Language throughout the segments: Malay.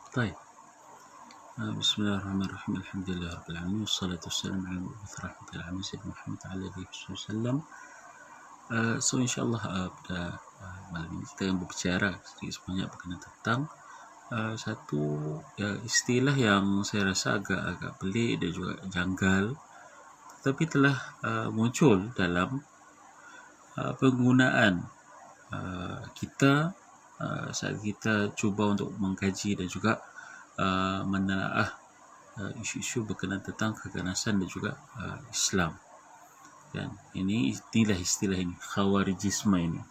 طيب. بسم الله الرحمن الرحيم. الحمد لله رب العالمين والصلاة والسلام على المبعوث رحمة العالمين سيدنا Muhammad وعلى آله وسلم. So insyaAllah pada malam ini kita akan berbicara sedikit sebanyak berkenaan tentang satu istilah yang saya rasa agak pelik dan juga janggal, tetapi telah muncul dalam penggunaan kita saat kita cuba untuk mengkaji dan juga menelaah isu-isu berkenaan tentang keganasan dan juga Islam. Dan inilah istilah ini, khawarijisme ini.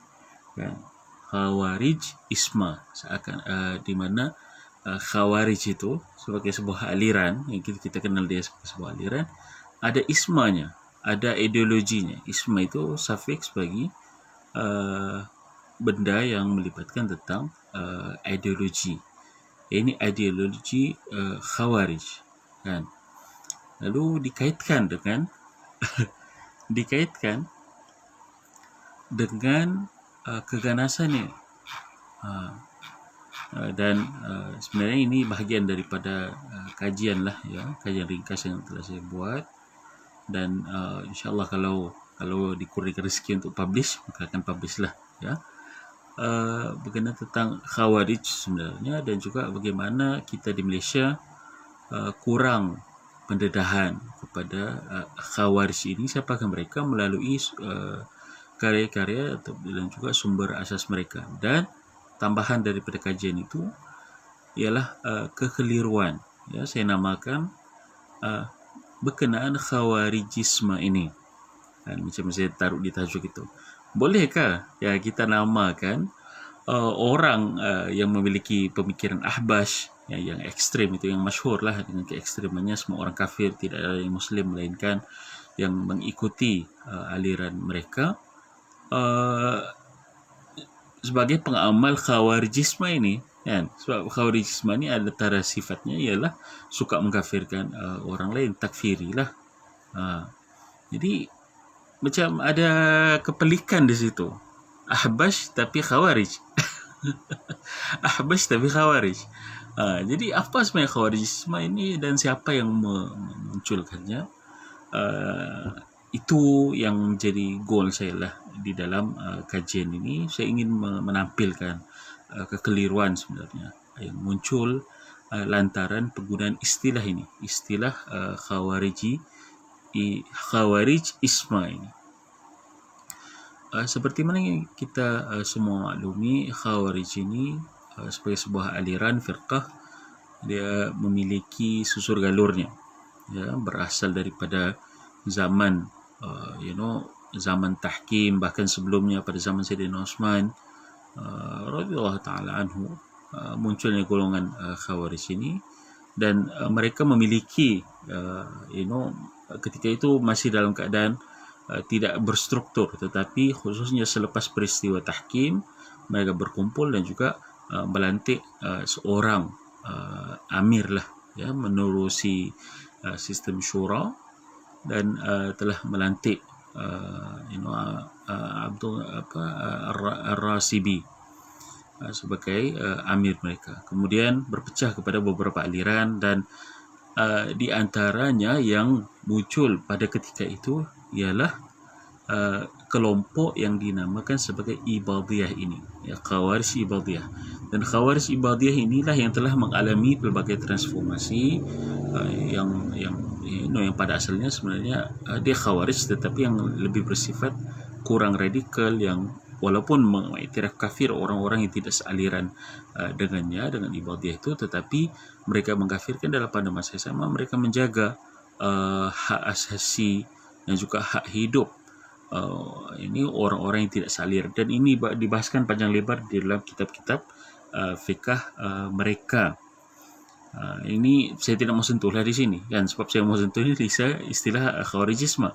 Kan? Khawarij isma, seakan di mana khawarij itu sebagai sebuah aliran yang kita kenal dia sebagai sebuah aliran, ada ismanya, ada ideologinya. Isma itu sufiks bagi benda yang melibatkan tentang ideologi. Ini ideologi khawarij, kan? Lalu dikaitkan dengan keganasan ini. Dan sebenarnya ini bahagian daripada kajian lah, ya, kajian ringkas yang telah saya buat. Dan insyaAllah kalau dikurniakan rezeki untuk publish, maka akan publish lah, ya. Berkenaan tentang khawarij sebenarnya, dan juga bagaimana kita di Malaysia kurang pendedahan kepada khawarij ini, siapakah mereka, melalui karya-karya dan juga sumber asas mereka. Dan tambahan daripada kajian itu ialah kekeliruan, ya, saya namakan berkenaan khawarijisme ini, kan, macam saya taruh di tajuk itu. Bolehkah ya kita namakan orang yang memiliki pemikiran ahbash, ya, yang ekstrim itu, yang masyhur lah dengan keekstremannya, semua orang kafir, tidak ada yang muslim melainkan yang mengikuti aliran mereka, sebagai pengamal khawarijisme ini, kan? Sebab khawarijisme ini antara sifatnya ialah suka mengkafirkan orang lain, takfiri lah. Jadi macam ada kepelikan di situ. Ahbash tapi khawarij. Ahbash tapi khawarij. Jadi apa sebenarnya khawarijisme ini dan siapa yang memunculkannya? Itu yang menjadi goal saya lah di dalam kajian ini. Saya ingin menampilkan kekeliruan sebenarnya yang muncul lantaran penggunaan istilah ini, istilah khawarij isma ini. Seperti mana yang kita semua maklumi, khawarij ini sebagai sebuah aliran firqah, dia memiliki susur galurnya, ya, berasal daripada zaman zaman tahkim, bahkan sebelumnya pada zaman Sayyidina Uthman radhiyallahu taala anhu, munculnya golongan khawarij ini. Dan mereka memiliki ketika itu masih dalam keadaan tidak berstruktur, tetapi khususnya selepas peristiwa tahkim, mereka berkumpul dan juga melantik seorang amir lah, ya, menerusi sistem syura, dan telah melantik Ar-Rasibi sebagai amir mereka. Kemudian berpecah kepada beberapa aliran, dan di antaranya yang muncul pada ketika itu ialah kelompok yang dinamakan sebagai Ibadiyah ini, ya, Khawarij Ibadiyah. Dan Khawarij Ibadiyah inilah yang telah mengalami pelbagai transformasi yang pada asalnya sebenarnya dia Khawarij, tetapi yang lebih bersifat kurang radikal, yang walaupun mengiktiraf kafir orang-orang yang tidak sealiran dengannya, dengan Ibadiyah itu, tetapi mereka mengkafirkan dalam pada masa yang sama mereka menjaga hak asasi dan juga hak hidup ini orang-orang yang tidak sealiran. Dan ini dibahaskan panjang lebar di dalam kitab-kitab fiqh mereka. Ini saya tidak mau sentuhlah di sini, kan, sebab saya mau sentuh ini istilah khawarijisme.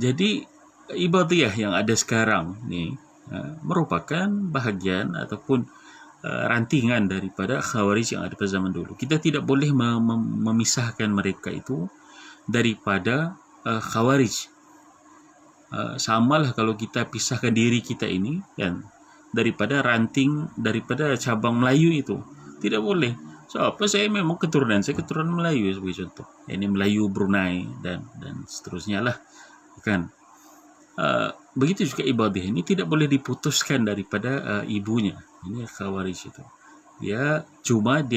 Jadi Ibadiyah yang ada sekarang ni merupakan bahagian ataupun rantingan daripada khawarij yang ada pada zaman dulu. Kita tidak boleh memisahkan mereka itu daripada khawarij. Samalah kalau kita pisahkan diri kita ini, kan, daripada ranting, daripada cabang Melayu itu. Tidak boleh. So apa, saya memang saya keturunan Melayu sebagai contoh. Ini Melayu Brunei dan seterusnya lah, kan. Begitu juga ibadah ini tidak boleh diputuskan daripada ibunya. Ini Khawarij itu. Dia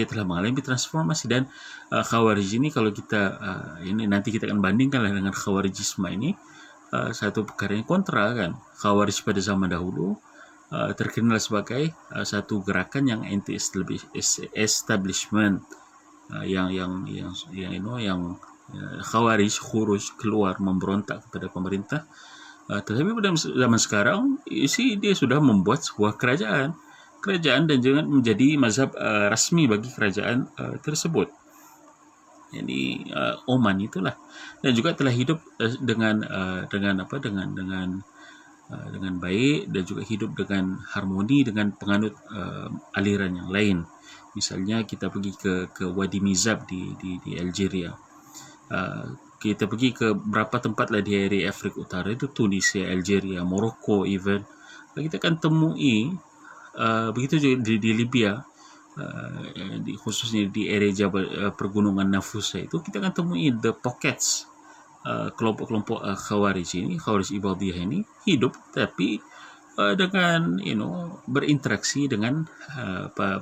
telah mengalami transformasi, dan Khawarij ini kalau kita ini nanti kita akan bandingkanlah dengan Khawarijisme ini, satu perkara yang kontra, kan. Khawarij pada zaman dahulu terkenal sebagai satu gerakan yang anti establishment, yang Khawarij khuruj, keluar memberontak kepada pemerintah. Tetapi pada zaman sekarang dia sudah membuat sebuah kerajaan dan jangan menjadi mazhab rasmi bagi kerajaan tersebut. Jadi Oman itulah, dan juga telah hidup dengan baik, dan juga hidup dengan harmoni dengan penganut aliran yang lain. Misalnya kita pergi ke Wadi Mizab di Algeria. Kita pergi ke berapa tempat lah di area Afrika Utara itu, Tunisia, Algeria, Morocco even. Kita akan temui begitu juga di Libya, khususnya di area Jabal pergunungan Nafusa itu, kita akan temui the pockets, kelompok-kelompok Khawarij ini, Khawarij Ibadiyah ini hidup, tapi dengan berinteraksi dengan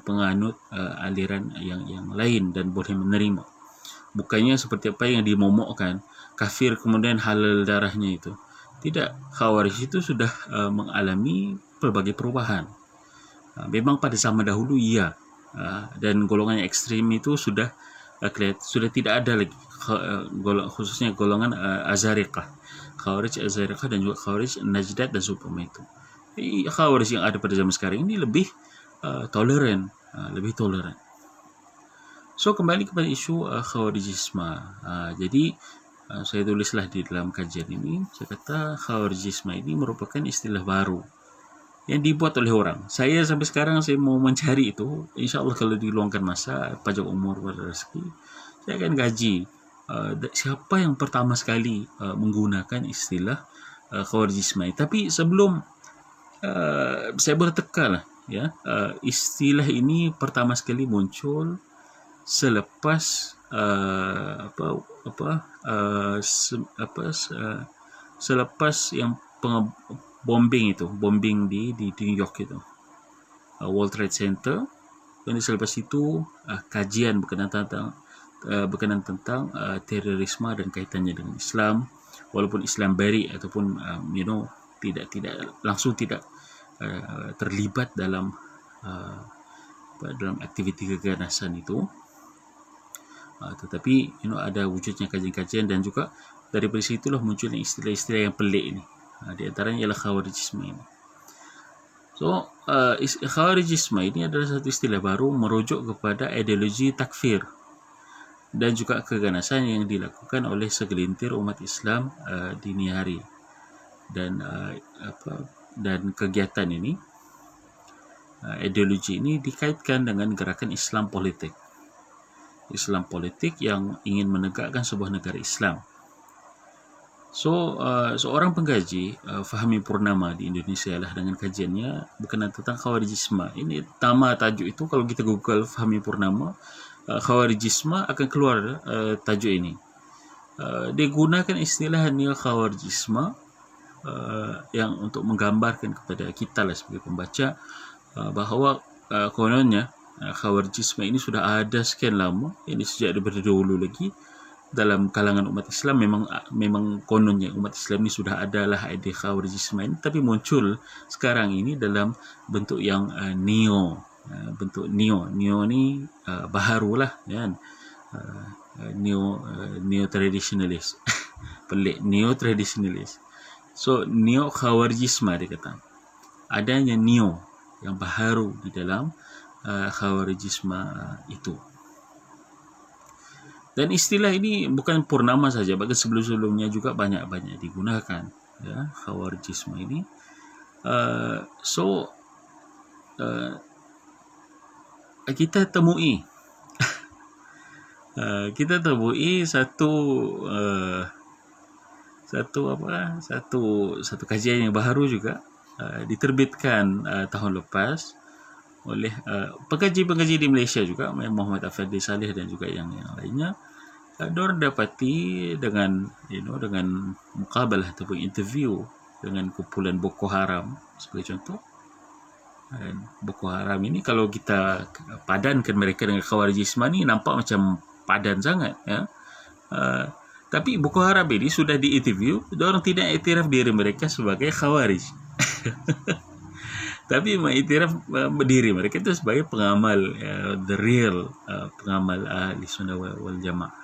penganut aliran yang lain dan boleh menerima. Bukannya seperti apa yang dimomokkan, kafir kemudian halal darahnya itu. Tidak, Khawarij itu sudah mengalami berbagai perubahan. Memang pada zaman dahulu iya, dan golongan yang ekstrim itu sudah tidak ada lagi, khususnya golongan Azariqah, Khawarij Azariqah dan juga Khawarij Najdat dan seumpama itu. Khawarij yang ada pada zaman sekarang ini lebih toleran. So kembali kepada isu Khawarijisme. Jadi saya tulislah di dalam kajian ini, saya kata Khawarijisme ini merupakan istilah baru yang dibuat oleh orang. Saya sampai sekarang saya mau mencari itu. InsyaAllah kalau diluangkan masa, pajak umur pada rezeki, saya akan gaji siapa yang pertama sekali menggunakan istilah Khawarijisme. Tapi sebelum saya boleh teka lah, istilah ini pertama sekali muncul selepas selepas yang bombing di New York itu, World Trade Center. Dan selepas itu kajian berkenaan tentang terorisme dan kaitannya dengan Islam, walaupun Islam bari ataupun tidak langsung tidak terlibat dalam aktiviti keganasan itu. Tetapi ada wujudnya kajian-kajian, dan juga dari situlah munculnya istilah-istilah yang pelik ini. Di antaranya ialah Khawarijisme ini. So Khawarijisme ini adalah satu istilah baru merujuk kepada ideologi takfir dan juga keganasan yang dilakukan oleh segelintir umat Islam dini hari. Dan kegiatan ini, ideologi ini dikaitkan dengan gerakan Islam politik yang ingin menegakkan sebuah negara Islam. So seorang pengkaji, Fahmi Purnama di Indonesia lah, dengan kajiannya berkenaan tentang Khawarijisme ini, tajuk itu kalau kita Google Fahmi Purnama Khawarijisme akan keluar tajuk ini. Dia gunakan istilah neo Khawarijisme yang untuk menggambarkan kepada kita lah sebagai pembaca bahawa kononnya Khawarijisme ini sudah ada sekian lama, ini sejak daripada dahulu lagi dalam kalangan umat Islam. Memang kononnya umat Islam ini sudah adalah ide Khawarijisme ini, tapi muncul sekarang ini dalam bentuk yang neo ni baharulah, kan. Neo traditionalist pelik, neo traditionalist. So neo Khawarijisme, dia kata adanya neo yang baharu di dalam Khawarijisme itu. Dan istilah ini bukan Purnama saja, bahkan sebelum-sebelumnya juga banyak digunakan, Khawarijisme ini. Kita temui satu kajian yang baru juga diterbitkan tahun lepas pengkaji-pengkaji di Malaysia juga, Muhammad Afandi Saleh dan juga yang lainnya. Diorang dapati dengan dengan mukabalah ataupun interview dengan kumpulan Boko Haram sebagai contoh. Dan Boko Haram ini kalau kita padankan mereka dengan Khawarijisme ni nampak macam padan sangat, ya. Tapi Boko Haram ini sudah diinterview, diorang tidak iktiraf diri mereka sebagai Khawarij. Tapi mengiktiraf diri mereka itu sebagai pengamal, the real pengamal Ahli Sunnah wal Jamaah.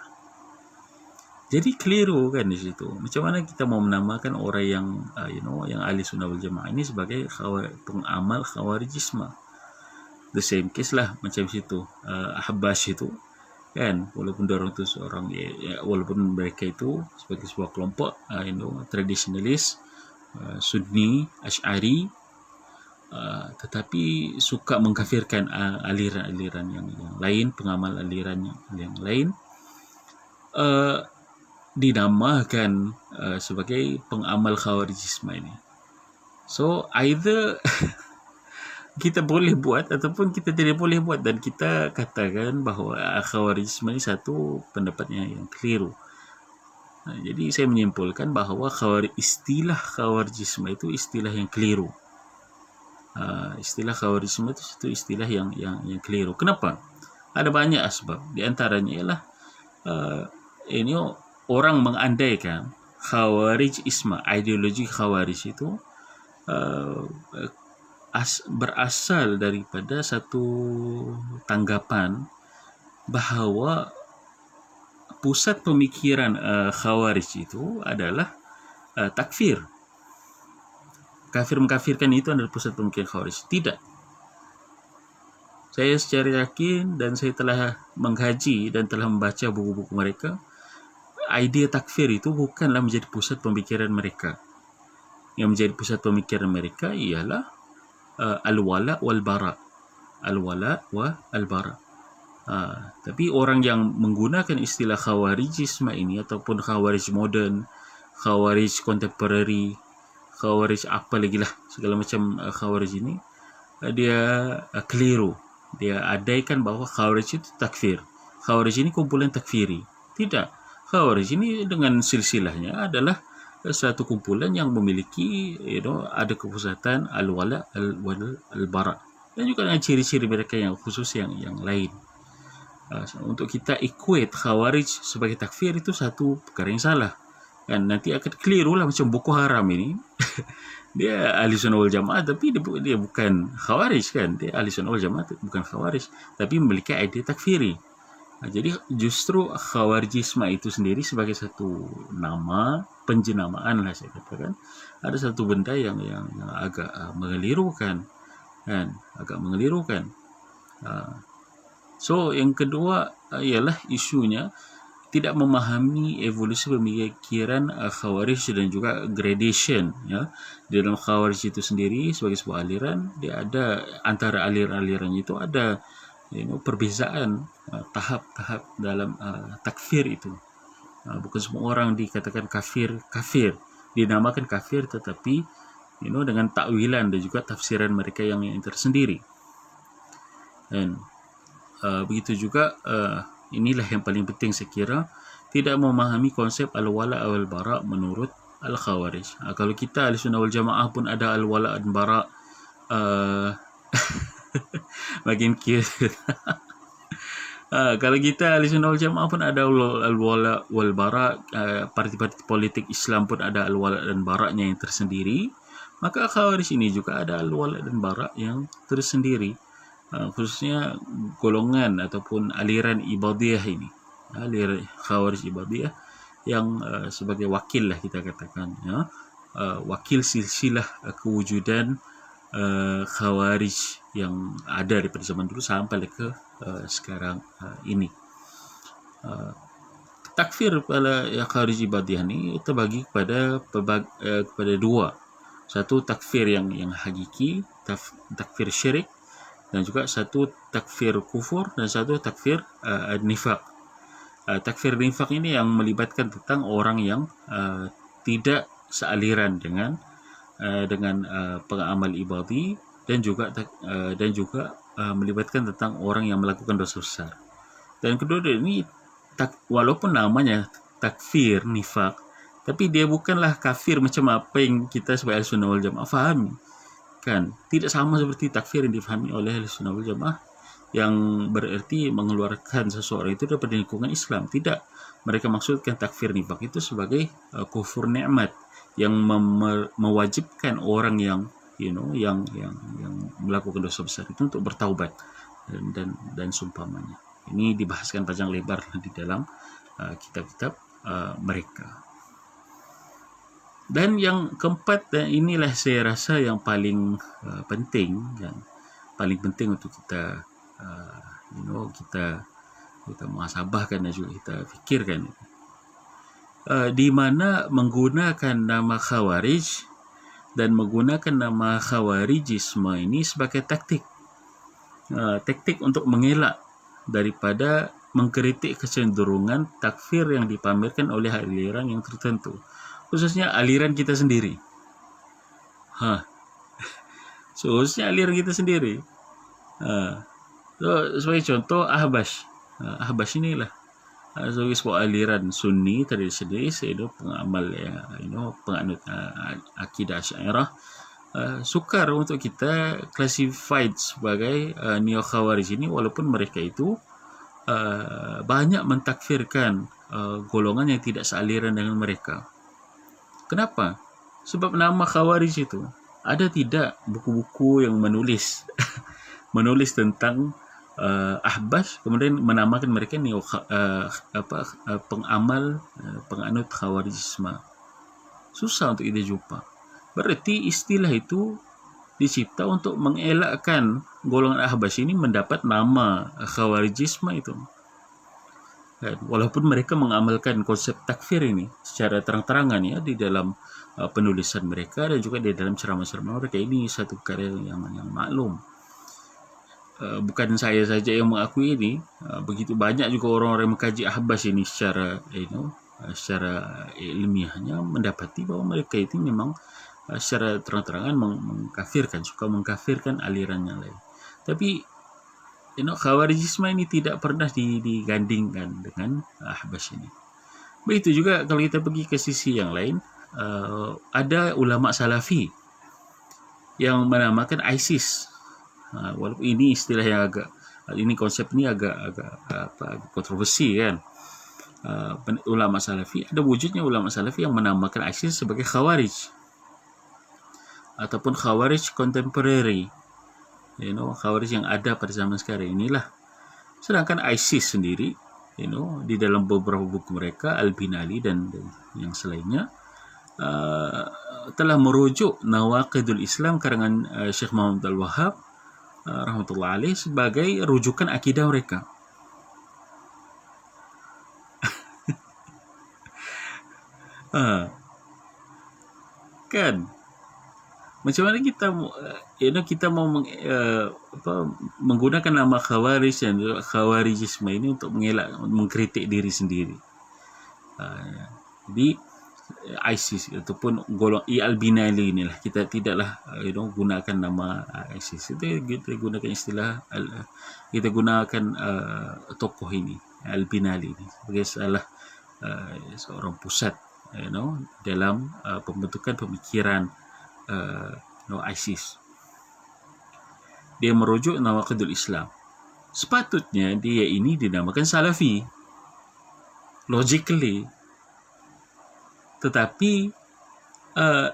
Jadi keliru kan di situ. Macam mana kita mau menamakan orang yang yang Ahli Sunnah wal Jamaah ini sebagai pengamal Khawarijisme? The same case lah macam situ. Ahbash itu kan, walaupun dorang tu seorang walaupun mereka itu sebagai sebuah kelompok tradisionalis Sunni Asy'ari, tetapi suka mengkafirkan aliran-aliran yang lain, pengamal aliran yang lain, dinamakan sebagai pengamal Khawarijisme ini. So either kita boleh buat ataupun kita tidak boleh buat, dan kita katakan bahawa Khawarijisme ini satu pendapat yang keliru. Jadi saya menyimpulkan bahawa istilah Khawarijisme itu istilah yang keliru. Istilah Khawarijisme itu satu istilah yang keliru. Kenapa? Ada banyak sebab. Di antaranya ialah ini orang mengandaikan Khawarijisme, ideologi Khawarij itu berasal daripada satu tanggapan bahawa pusat pemikiran Khawarij itu adalah takfir. Kafir-mengkafirkan itu adalah pusat pemikiran Khawarij. Tidak. Saya secara yakin dan saya telah mengkaji dan telah membaca buku-buku mereka, idea takfir itu bukanlah menjadi pusat pemikiran mereka. Yang menjadi pusat pemikiran mereka ialah al-wala wal-bara. Al-wala wal-bara. Tapi orang yang menggunakan istilah Khawarijisme ini ataupun Khawarij modern, Khawarij contemporary, Khawarij apa lagi lah, segala macam Khawarij ini, dia keliru. Dia adaikan bahawa Khawarij itu takfir. Khawarij ini kumpulan takfiri. Tidak. Khawarij ini dengan silsilahnya adalah satu kumpulan yang memiliki ada kepusatan al-wala al-bara, dan juga dengan ciri-ciri mereka yang khusus yang lain. Untuk kita equate Khawarij sebagai takfir itu satu perkara yang salah. Dan nanti akan keliru lah macam Boko Haram ini. Dia Ahli Sunnah wal Jamaah tapi dia bukan Khawarij kan. Dia Ahli Sunnah wal Jamaah bukan Khawarij, tapi memiliki idea takfiri. Jadi justru Khawarijisme itu sendiri sebagai satu nama, penjenamaan lah saya katakan, ada satu benda yang agak mengelirukan kan, agak mengelirukan. So yang kedua ialah isunya tidak memahami evolusi pemikiran Khawarij dan juga gradation, ya. Di dalam Khawarij itu sendiri sebagai sebuah aliran, dia ada antara aliran-aliran itu ada perbezaan tahap-tahap dalam takfir itu. Bukan semua orang dikatakan kafir, dinamakan kafir, tetapi dengan takwilan dan juga tafsiran mereka yang tersendiri. Dan begitu juga inilah yang paling penting saya kira, tidak memahami konsep al-wala wal-bara menurut al-Khawarij. Kalau kita Ahli Sunnah wal Jamaah pun ada al-wala dan bara, makin kira. Kalau kita Ahli Sunnah wal Jamaah pun ada al-wala wal bara, parti-parti politik Islam pun ada al-wala dan baranya yang tersendiri, maka Khawarij ini juga ada al-wala dan bara yang tersendiri. Khususnya golongan ataupun aliran Ibadiyah ini, aliran Khawarij Ibadiyah yang sebagai wakil lah kita katakan, ya, wakil silsilah kewujudan Khawarij yang ada daripada zaman dulu sampai ke sekarang ini. Takfir pada Khawarij Ibadiyah ni terbagi kepada dua. Satu takfir yang hakiki, takfir syirik, dan juga satu takfir kufur, dan satu takfir nifaq. Takfir nifaq ini yang melibatkan tentang orang yang tidak sealiran dengan pengamal ibadi dan juga melibatkan tentang orang yang melakukan dosa besar. Dan kedua ini walaupun namanya takfir nifak, tapi dia bukanlah kafir macam apa yang kita sebagai Ahlussunnah wal Jamaah fahami. Kan tidak sama seperti takfir yang difahami oleh Ahlussunnah wal Jamaah yang berarti mengeluarkan seseorang itu daripada lingkungan Islam. Tidak, mereka maksudkan takfir nifak itu sebagai kufur nikmat yang mewajibkan orang yang yang melakukan dosa besar itu untuk bertaubat dan seumpamanya. Ini dibahaskan panjang lebar di dalam kitab-kitab mereka. Dan yang keempat, dan inilah saya rasa yang paling penting untuk kita kita muhasabahkan dan juga kita fikirkan, di mana menggunakan nama Khawarij dan menggunakan nama Khawarijisme ini sebagai taktik untuk mengelak daripada mengkritik kecenderungan takfir yang dipamerkan oleh aliran yang tertentu, khususnya aliran kita sendiri. Khususnya aliran kita sendiri. Sebagai contoh, Ahbash inilah sebagai sebuah aliran Sunni tradisionalis, pengamal penganut akidah Asy'ariyah, sukar untuk kita classified sebagai neo Khawarij ini, walaupun mereka itu banyak mentakfirkan golongan yang tidak sealiran dengan mereka. Kenapa? Sebab nama Khawarij itu ada tidak buku-buku yang menulis tentang Ahbash, kemudian menamakan mereka pengamal penganut Khawarijisme. Susah untuk kita jumpa. Berarti istilah itu dicipta untuk mengelakkan golongan Ahbash ini mendapat nama Khawarijisme itu. Walaupun mereka mengamalkan konsep takfir ini secara terang-terangan ya di dalam penulisan mereka dan juga di dalam ceramah-ceramah mereka, ini satu perkara yang maklum. Bukan saya saja yang mengakui ini, begitu banyak juga orang-orang yang mengkaji Ahbash ini secara secara ilmiahnya mendapati bahwa mereka itu memang secara terang-terangan suka mengkafirkan aliran yang lain. Tapi Khawarijisme ini tidak pernah digandingkan dengan Ahbash ini. Begitu juga kalau kita pergi ke sisi yang lain, ada ulama Salafi yang menamakan ISIS. Walaupun ini istilah yang konsep ini agak kontroversi kan. Ulama Salafi, ada wujudnya ulama Salafi yang menamakan ISIS sebagai Khawarij ataupun Khawarij contemporary, Khawarij yang ada pada zaman sekarang inilah. Sedangkan ISIS sendiri, di dalam beberapa buku mereka, Al-Binali dan yang selainnya, telah merujuk Nawaqidul Islam karangan Syekh Muhammad Al-Wahhab rahmatullah alaih sebagai rujukan akidah mereka. Kan macam mana kita mau menggunakan nama Khawarij dan Khawarijisme ini untuk mengelak, mengkritik diri sendiri. Jadi ISIS ataupun golong Al-Binali inilah, kita tidaklah gunakan nama ISIS, itu kita gunakan istilah kita gunakan tokoh ini Al-Binali ini sebagai seorang pusat dalam pembentukan pemikiran ISIS. Dia merujuk Nawaqidul Islam. Sepatutnya dia ini dinamakan Salafi logically, tetapi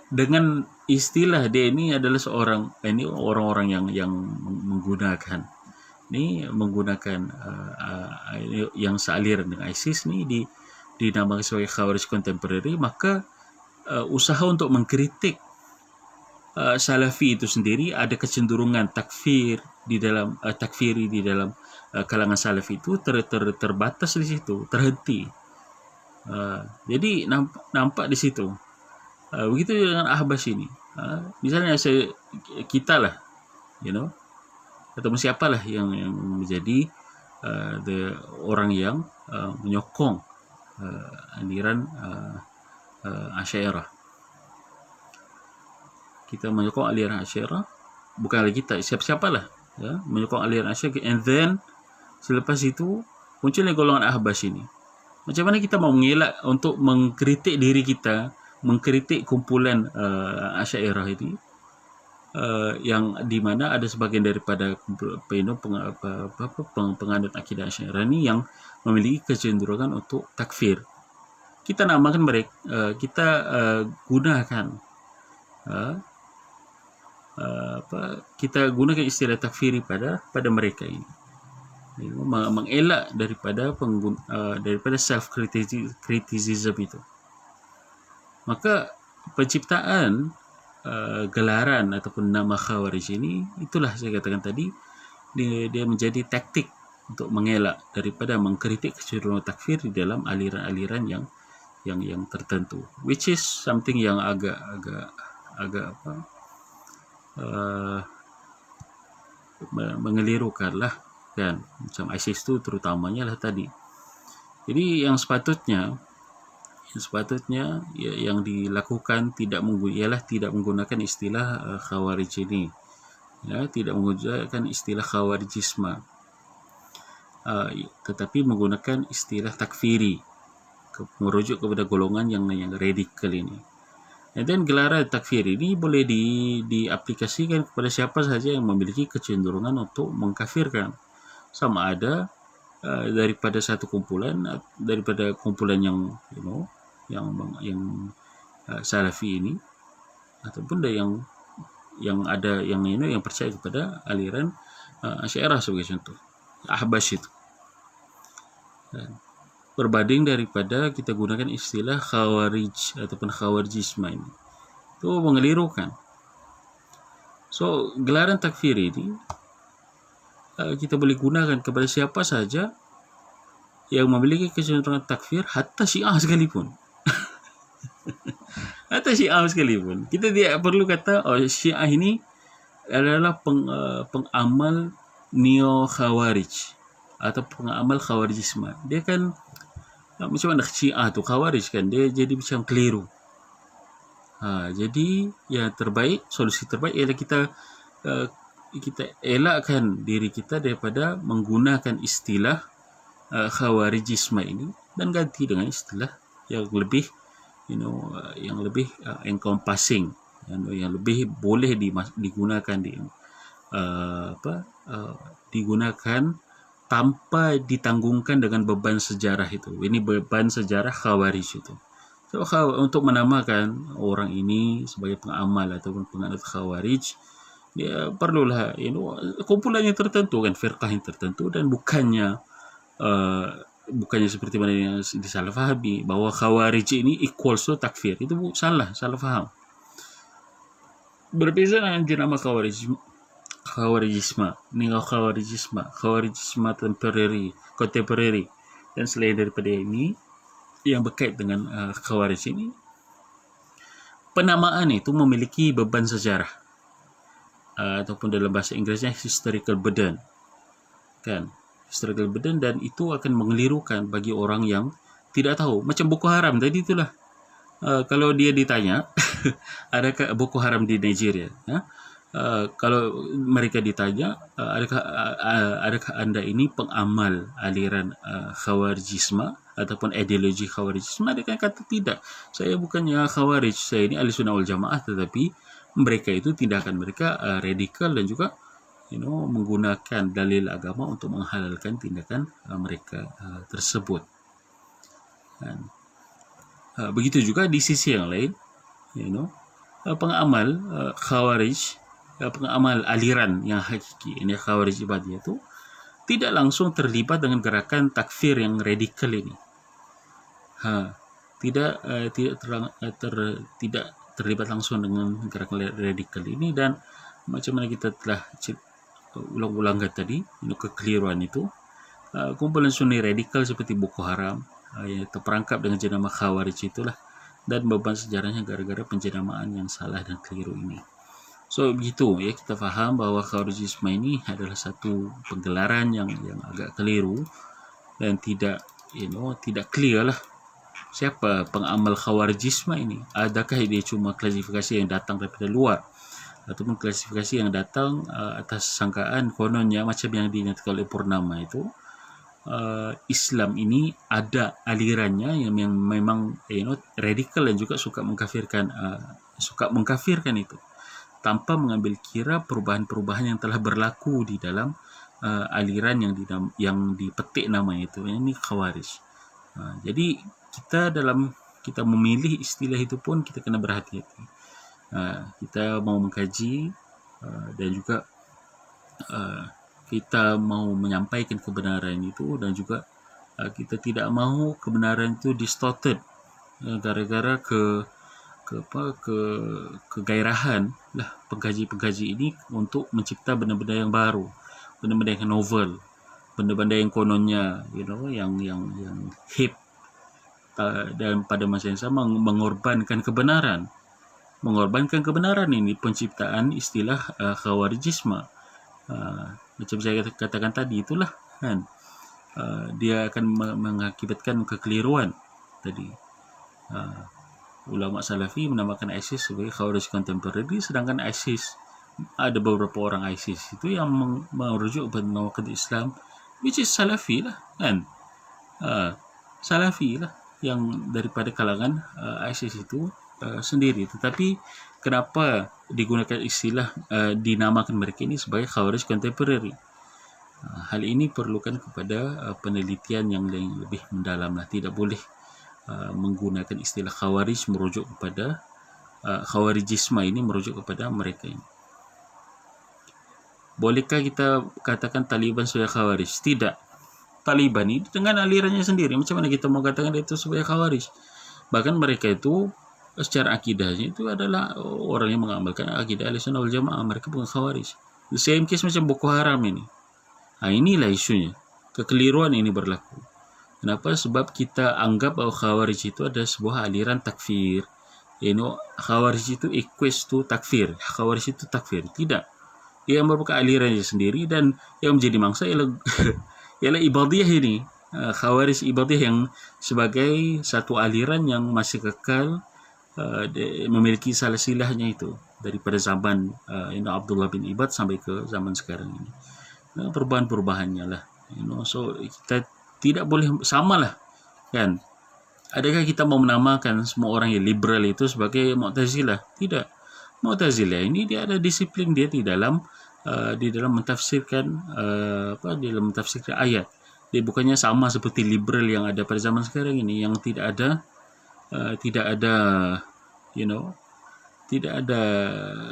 dengan istilah dia ini adalah orang-orang yang menggunakan yang sealiran dengan ISIS ini dinamakan sebagai Khawarij contemporary, maka usaha untuk mengkritik Salafi itu sendiri ada kecenderungan takfiri di dalam kalangan Salafi itu terbatas di situ, terhenti. Jadi nampak di situ. Begitu dengan Ahbash ini. Misalnya kita lah, atau siapalah yang menjadi orang yang menyokong aliran Asy'ariyah. Kita menyokong aliran Asy'ariyah, bukan lagi kita, siapa-siapalah. ya, menyokong aliran Asy'ari, and then selepas itu munculnya golongan Ahbas ini. Macam mana kita mau mengelak untuk mengkritik diri kita, mengkritik kumpulan Asy'ariyah ini, yang di mana ada sebagian daripada penganut akidah Asy'ariyah ini yang memiliki kecenderungan untuk takfir. Kita namakan mereka, kita gunakan kita gunakan istilah takfiri pada mereka ini, mengelak daripada self criticism itu. Maka penciptaan gelaran ataupun nama Khawarij ini, itulah saya katakan tadi, dia menjadi taktik untuk mengelak daripada mengkritik kecenderungan takfir di dalam aliran-aliran yang tertentu, which is something yang agak mengelirukan lah, kan, macam ISIS tu terutamanya lah tadi. Jadi yang sepatutnya yang dilakukan ialah tidak menggunakan istilah Khawarij ini, ya, tidak menggunakan istilah Khawarijisme, tetapi menggunakan istilah takfiri, merujuk kepada golongan yang radikal ini. Dan gelaran takfir ini boleh diaplikasikan kepada siapa sahaja yang memiliki kecenderungan untuk mengkafirkan, sama ada daripada satu kumpulan, daripada kumpulan yang Salafi ini, ataupun yang ada yang percaya kepada aliran Asy'ariyah sebagai contoh, Ahbas itu. Berbanding daripada kita gunakan istilah Khawarij ataupun Khawarijisme ini, itu mengelirukan. So gelaran takfir ini kita boleh gunakan kepada siapa saja yang memiliki kecenderungan takfir, hatta Syiah sekalipun. Hatta Syiah sekalipun. Kita tidak perlu kata Syiah ini adalah pengamal neo-Khawarij atau pengamal Khawarijisme. Dia kan macam mana Syiah tu Khawarij kan, dia jadi macam keliru. Jadi yang terbaik, solusi terbaik ialah kita elakkan diri kita daripada menggunakan istilah Khawarijisme ini dan ganti dengan istilah yang lebih yang lebih encompassing, yang lebih boleh digunakan digunakan tanpa ditanggungkan dengan beban sejarah itu. Ini beban sejarah Khawarij itu. So, untuk menamakan orang ini sebagai pengamal ataupun penganut Khawarij, dia perlulah kumpulannya tertentu, kan, firqah yang tertentu, dan bukannya seperti mana yang disalahfahami bahawa Khawarij ini equals to takfir. Itu salah faham. Berbeza dengan jenama Khawarijisme, Khawarijisme contemporary, dan selain daripada ini yang berkait dengan Khawarij ini, penamaan itu memiliki beban sejarah, ataupun dalam bahasa Inggerisnya historical burden, kan, historical burden, dan itu akan mengelirukan bagi orang yang tidak tahu. Macam Boko Haram tadi itulah, kalau dia ditanya adakah Boko Haram di Nigeria, kalau mereka ditanya adakah anda ini pengamal aliran Khawarijisme ataupun ideologi Khawarijisme, dia akan kata tidak, saya bukannya Khawarij, saya ini Ahli Sunnah wal Jamaah. Tetapi mereka itu tindakan mereka radikal dan juga menggunakan dalil agama untuk menghalalkan tindakan mereka tersebut. Dan begitu juga di sisi yang lain, pengamal Khawarij, pengamal aliran yang hakiki, ini Khawarij Ibadiyah itu tidak langsung terlibat dengan gerakan takfir yang radikal ini. Tidak terlibat langsung dengan gerakan radikal ini. Dan macam mana kita telah ulang-ulangkan tadi, kekeliruan itu, kumpulan Sunni radikal seperti Boko Haram yang terperangkap dengan jenama Khawarij itulah, dan beban sejarahnya gara-gara penjenamaan yang salah dan keliru ini. So begitu ya, kita faham bahawa Khawarijisme ini adalah satu penggelaran yang agak keliru dan tidak clear lah siapa pengamal Khawarijisme ini. Adakah dia cuma klasifikasi yang datang daripada luar, ataupun klasifikasi yang datang atas sangkaan kononnya macam yang dinyatakan oleh Purnama itu, Islam ini ada alirannya yang memang radikal dan juga suka mengkafirkan itu tanpa mengambil kira perubahan-perubahan yang telah berlaku di dalam aliran yang dipetik namanya itu. Ini Khawarij. Jadi kita memilih istilah itu pun kita kena berhati-hati. Kita mau mengkaji dan juga kita mau menyampaikan kebenaran itu, dan juga kita tidak mahu kebenaran itu distorted gara-gara kegairahan lah pengkaji-pengkaji ini untuk mencipta benda-benda yang baru, benda-benda yang novel, benda-benda yang kononnya yang hip, dan pada masa yang sama mengorbankan kebenaran ini penciptaan istilah Khawarijisme. Macam saya katakan tadi itulah kan, dia akan mengakibatkan kekeliruan tadi. Ulama Salafi menamakan ISIS sebagai Khawarij Contemporary, sedangkan ISIS, ada beberapa orang ISIS itu yang merujuk pada nawaqid Islam, which is Salafi lah kan. Salafi lah yang daripada kalangan ISIS itu sendiri. Tetapi kenapa digunakan istilah dinamakan mereka ini sebagai Khawarij Contemporary? Hal ini perlukan kepada penelitian yang lebih mendalam lah. Tidak boleh menggunakan istilah Khawarij merujuk kepada Khawarijisme ini merujuk kepada mereka ini. Bolehkah kita katakan Taliban sebagai Khawarij? Tidak. Taliban ini dengan alirannya sendiri, macam mana kita mau katakan itu sebagai Khawarij? Bahkan mereka itu secara akidahnya itu adalah orang yang mengamalkan akidah Ahlussunnah wal Jamaah. Mereka bukan Khawarij. The same case macam Boko Haram ini. Inilah isunya. Kekeliruan ini berlaku. Kenapa? Sebab kita anggap bahawa Khawarij itu ada sebuah aliran takfir. Khawarij itu equates to takfir. Khawarij itu takfir. Tidak. Dia merupakan alirannya sendiri, dan yang menjadi mangsa ialah Ibadiyah ini. Khawarij Ibadiyah yang sebagai satu aliran yang masih kekal memiliki silsilahnya itu daripada zaman Abdullah bin Ibad sampai ke zaman sekarang ini. Perubahan-perubahannya lah. So kita tidak boleh samalah kan. Adakah kita mau menamakan semua orang yang liberal itu sebagai Mu'tazilah? Tidak. Mu'tazilah ini dia ada disiplin dia di dalam mentafsirkan di dalam mentafsirkan ayat. Dia bukannya sama seperti liberal yang ada pada zaman sekarang ini, yang tidak ada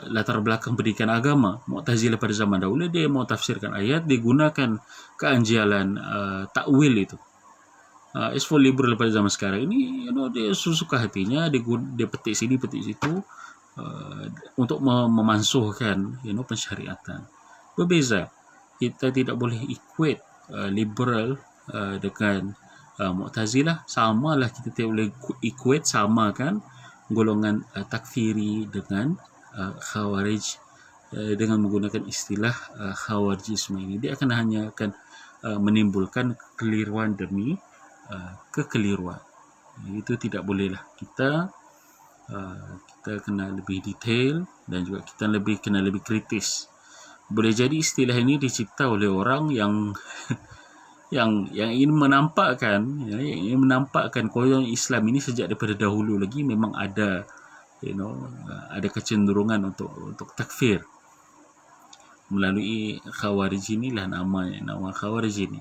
latar belakang pendidikan agama. Mu'tazilah pada zaman dahulu dia mau tafsirkan ayat, dia gunakan keanjalan takwil itu. As for liberal pada zaman sekarang ini, dia suka hatinya, dia petik sini petik situ untuk memansuhkan pensyariatan. Berbeza. Kita tidak boleh equate liberal dengan Mu'tazilah. Samalah kita tidak boleh equate, samakan golongan takfiri dengan Khawarij dengan menggunakan istilah Khawarijisme ini. Dia hanya akan menimbulkan kekeliruan demi kekeliruan. Itu tidak bolehlah. Kita kena lebih detail, dan juga kita kena lebih kritis. Boleh jadi istilah ini dicipta oleh orang yang ingin menampakkan kolon Islam ini sejak daripada dahulu lagi memang ada ada kecenderungan untuk takfir melalui Khawarij inilah nama Khawarij ini.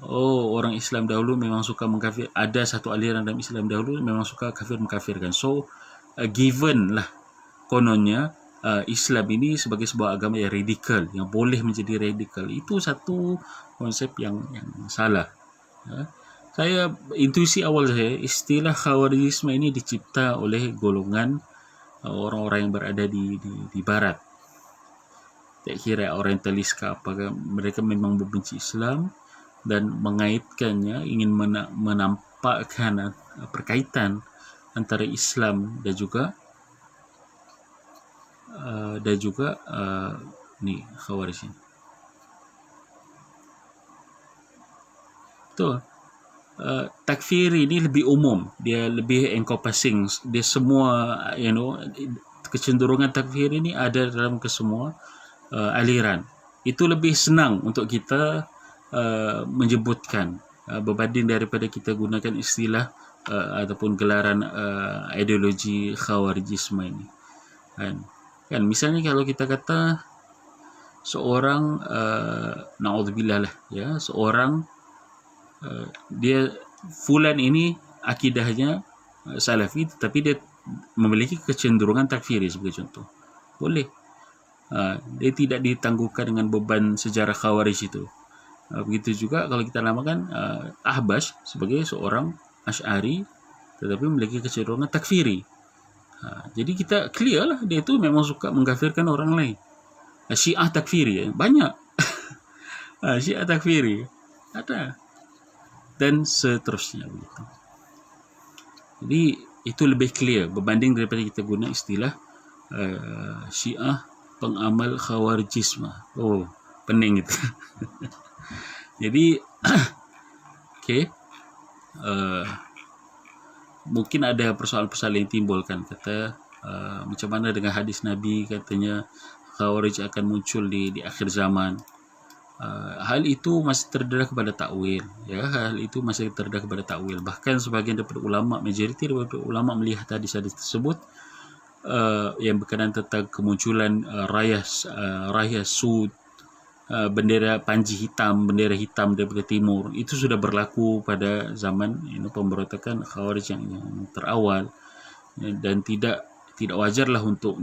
Orang Islam dahulu memang suka mengkafir. Ada satu aliran dalam Islam dahulu memang suka mengkafirkan. So given lah kononnya Islam ini sebagai sebuah agama yang radikal, yang boleh menjadi radikal, itu satu konsep yang salah. Intuisi awal saya, istilah Khawarijisme ini dicipta oleh golongan orang-orang yang berada di barat. Tak kira orientalis ke apakah, mereka memang membenci Islam dan mengaitkannya, ingin menampakkan perkaitan antara Islam dan juga Khawarij ini. Betul. Takfir ini lebih umum, dia lebih encompassing, dia semua kecenderungan takfir ini ada dalam kesemua aliran. Itu lebih senang untuk kita menyebutkan berbanding daripada kita gunakan istilah ataupun gelaran ideologi khawarijisme ini. Kan misalnya kalau kita kata seorang naudzubillah lah ya, seorang dia fulan ini akidahnya salafi tetapi dia memiliki kecenderungan takfiri sebagai contoh. Boleh. Dia tidak ditangguhkan dengan beban sejarah khawarij itu. Begitu juga kalau kita namakan Ahbash sebagai seorang Asy'ari tetapi memiliki kecenderungan takfiri. Jadi kita clear lah, dia itu memang suka mengkafirkan orang lain. Syiah takfiri banyak. Syiah takfiri ada, dan seterusnya begitu. Jadi itu lebih clear berbanding daripada kita guna istilah Syiah pengamal khawarijisme. Oh, pening itu. Jadi okey, mungkin ada persoalan-persoalan yang timbulkan, kata macam mana dengan hadis Nabi katanya Khawarij akan muncul di akhir zaman. Hal itu masih terdedah kepada takwil, ya. Hal itu masih terdedah kepada takwil. Bahkan sebahagian daripada ulama, majoriti daripada ulama melihat hadis-hadis tersebut yang berkenaan tentang kemunculan rayah sud, bendera panji hitam, bendera hitam daripada timur, itu sudah berlaku pada zaman pemberontakan Khawarij yang terawal, dan tidak wajarlah untuk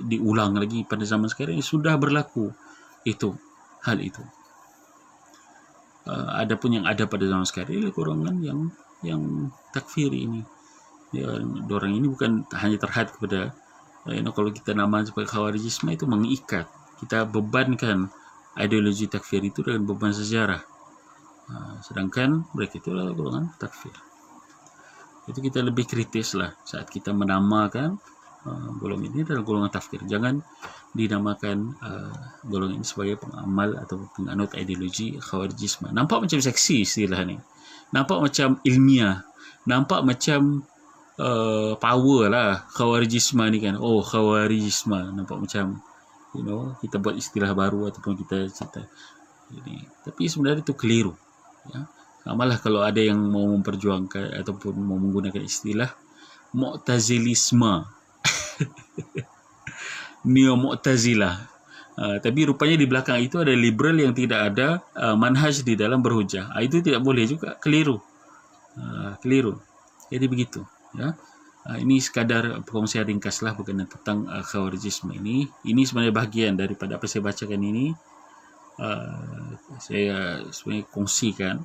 diulang lagi pada zaman sekarang. Sudah berlaku itu, hal itu. Adapun yang ada pada zaman sekarang ialah golongan yang takfiri ini. Orang ini bukan hanya terhad kepada kalau kita nama sebagai khawarijisme itu mengikat, kita bebankan ideologi takfir itu dengan beban sejarah, sedangkan mereka itu adalah golongan takfir. Itu kita lebih kritis lah saat kita menamakan golongan ini adalah golongan takfir. Jangan dinamakan golongan ini sebagai pengamal atau penganut ideologi khawarijisme. Nampak macam seksi istilah ni, nampak macam ilmiah, nampak macam power lah khawarijisme ni kan. Oh, khawarijisme, nampak macam kita buat istilah baru ataupun kita cerita. Jadi, tapi sebenarnya itu keliru, ya. Malah kalau ada yang mau memperjuangkan ataupun mau menggunakan istilah Mu'tazilisme, Neo-Mu'tazilah, tapi rupanya di belakang itu ada liberal yang tidak ada manhaj di dalam berhujah. Itu tidak boleh juga, keliru. Jadi begitu, ya. Ini sekadar perkongsian ringkaslah berkenaan tentang khawarijisme ini. Ini sebenarnya bahagian daripada apa saya bacakan ini. Saya sebenarnya kongsikan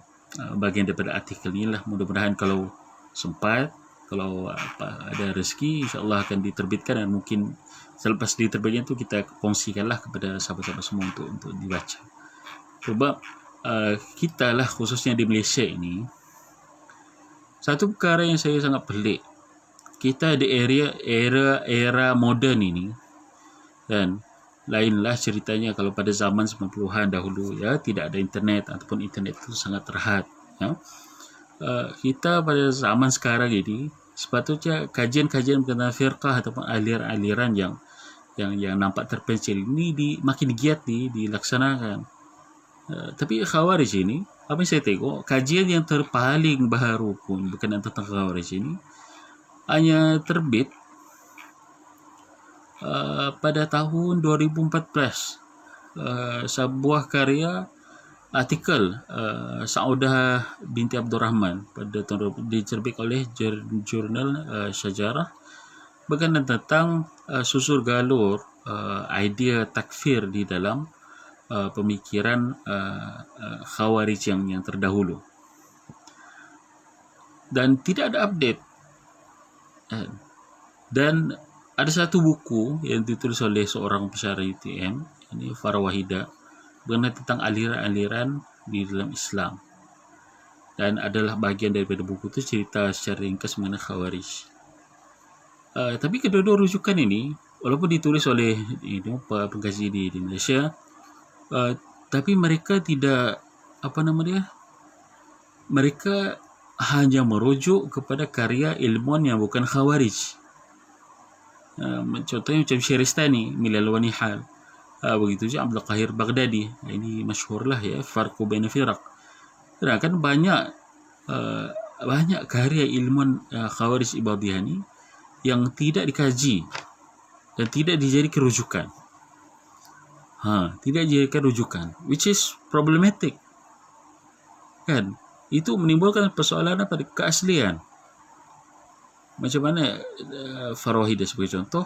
bahagian daripada artikel ini lah. Mudah-mudahan kalau sempat, kalau ada rezeki, insyaAllah akan diterbitkan, dan mungkin selepas diterbitkan itu kita kongsikanlah kepada sahabat-sahabat semua untuk dibaca. Sebab kita lah khususnya di Malaysia ini, satu perkara yang saya sangat pelik, kita di era moden ini, dan lainlah ceritanya kalau pada zaman 90-an dahulu, ya, tidak ada internet ataupun internet itu sangat terhad, ya. Kita pada zaman sekarang ini sepatutnya kajian-kajian berkenaan firqah ataupun aliran-aliran yang nampak terpencil ini makin giat dilaksanakan. Tapi Khawarij ini, apa yang saya tengok, kajian yang terpaling baru pun berkenaan tentang Khawarij ini hanya terbit pada tahun 2014, sebuah karya artikel Saudah binti Abdul Rahman pada tahun diterbit oleh jurnal Syajarah berkenaan tentang susur galur idea takfir di dalam pemikiran Khawarij yang terdahulu, dan tidak ada update. Dan ada satu buku yang ditulis oleh seorang pensyarah UTM, ini Farah Wahida, berkenaan tentang aliran-aliran di dalam Islam, dan adalah bahagian daripada buku itu cerita secara ringkas mengenai Khawarij. Tapi kedua-dua rujukan ini, walaupun ditulis oleh pengkaji di Malaysia, tapi mereka tidak, mereka hanya merujuk kepada karya ilmuwan yang bukan Khawarij. Contohnya macam Syaristani, Milal wa Nihal. Begitu juga Abdul Qahir Baghdadi. Ini masyhur lah ya, Farqu Baina Firaq. Kan banyak karya ilmuwan Khawarij Ibadiyah ni yang tidak dikaji dan tidak dijadikan rujukan. Tidak dijadikan rujukan, which is problematic. Kan? Itu menimbulkan persoalan apa? Keaslian. Macam mana Farahidah sebagai contoh,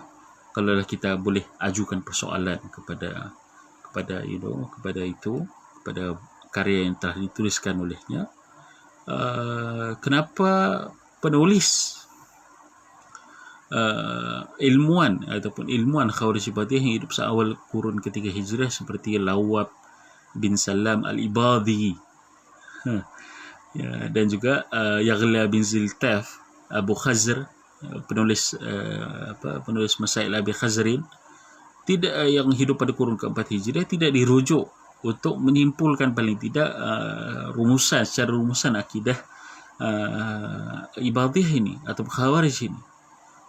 kalau kita boleh ajukan persoalan kepada karya yang telah dituliskan olehnya, kenapa penulis ilmuwan Khawarij Ibadiyah yang hidup seawal kurun ketiga Hijrah seperti Lawwab bin Salam Al-Ibadi, dan juga Yaghla bin Ziltaf Abu Khazr, penulis Masail Abi Khazrin, yang hidup pada kurun keempat Hijriah, tidak dirujuk untuk menyimpulkan paling tidak secara rumusan akidah Ibadiyah ini atau Khawarij ini,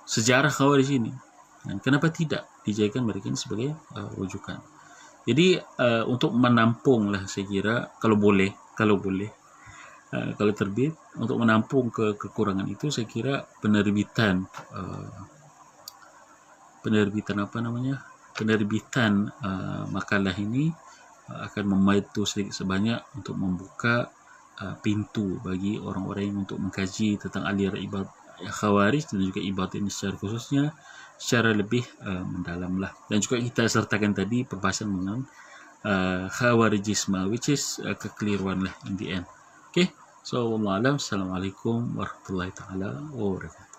sejarah Khawarij ini. Dan kenapa tidak dijadikan mereka ini sebagai rujukan? Jadi untuk menampung lah, saya kira kalau boleh kalau terbit, untuk menampung kekurangan itu, saya kira penerbitan makalah ini akan membantu sedikit sebanyak untuk membuka pintu bagi orang-orang yang untuk mengkaji tentang aliran Khawarij dan juga Ibadiyah ini secara khususnya secara lebih mendalam lah. Dan juga kita sertakan tadi perbahasan mengenai Khawarijisme, which is kekeliruan lah in the end. Okay, so wallahu alam. Assalamualaikum warahmatullahi taala wabarakatuh.